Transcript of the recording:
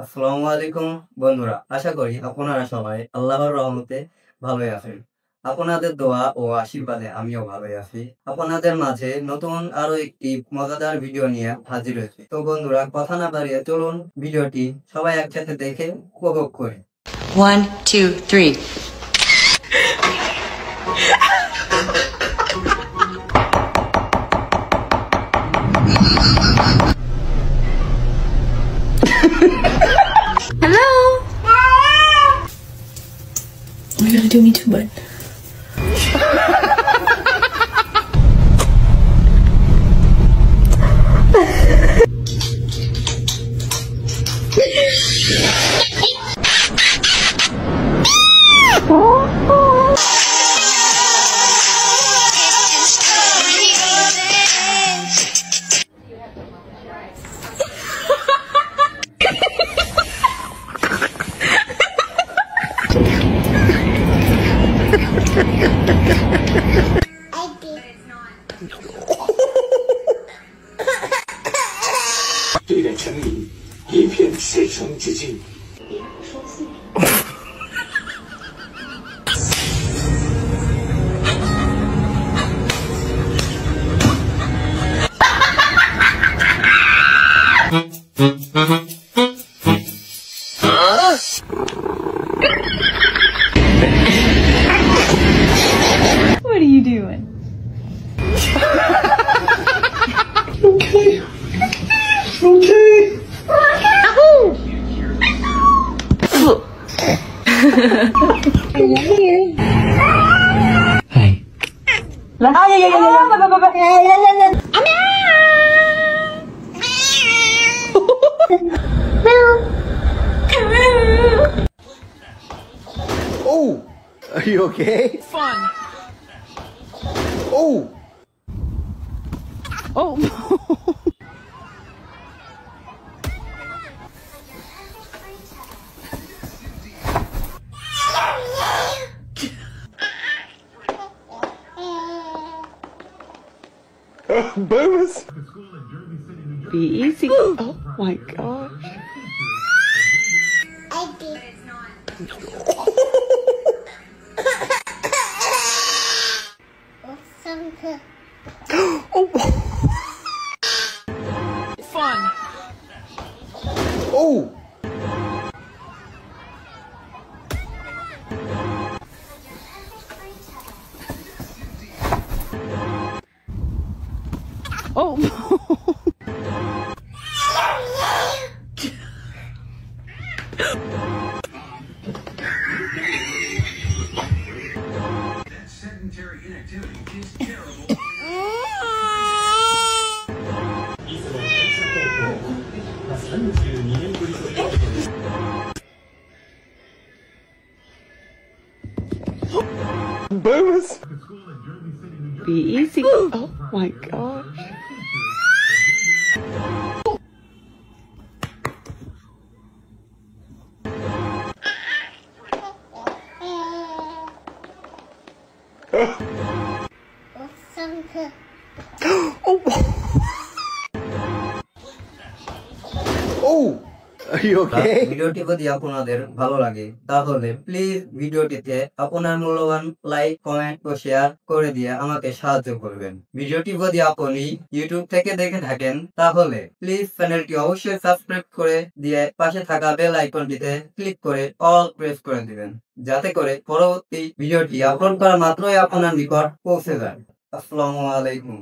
আসসালামু আলাইকুম বন্ধুরা। আশা করি আপনারা সবাই আল্লাহর রহমতে ভালোই আছেন। আপনাদের দোয়া ও আশীর্বাদে আমিও ভালোই আছি। আপনাদের মাঝে নতুন আরো একটি মজাদার ভিডিও নিয়ে হাজির হয়েছি। তো বন্ধুরা, কথা না বাড়িয়ে চলুন ভিডিওটি সবাই একসাথে দেখে উপভোগ করি। 1, 2, 3. Hello. You're gonna do me too, bud. What are you doing? Okay. Okay. Hi. Oh, are you okay? Fun. Oh. Oh. Boomers. Be easy. Oh my gosh. Fun. Oh. Oh. Sedentary inactivity is terrible. Boomers. Be easy. Oh my gosh. Oh, are you okay? ভিডিওটি যদি আপনাদের ভালো লাগে তাহলে please ভিডিওটিতে আপনার মূল্যবান like, comment ও share করে দিয়ে আমাকে সাহায্য করবেন। ভিডিওটি যদি আপনি ইউটিউব থেকে দেখে থাকেন তাহলে প্লিজ চ্যানেলটি অবশ্যই সাবস্ক্রাইব করে দিয়ে পাশে থাকা বেল আইকনটিতে ক্লিক করে অল প্রেস করে দিবেন, যাতে করে পরবর্তী ভিডিওটি আপলোড করা মাত্রই আপনার নিকট পৌঁছে যায়। আসসালামু আলাইকুম।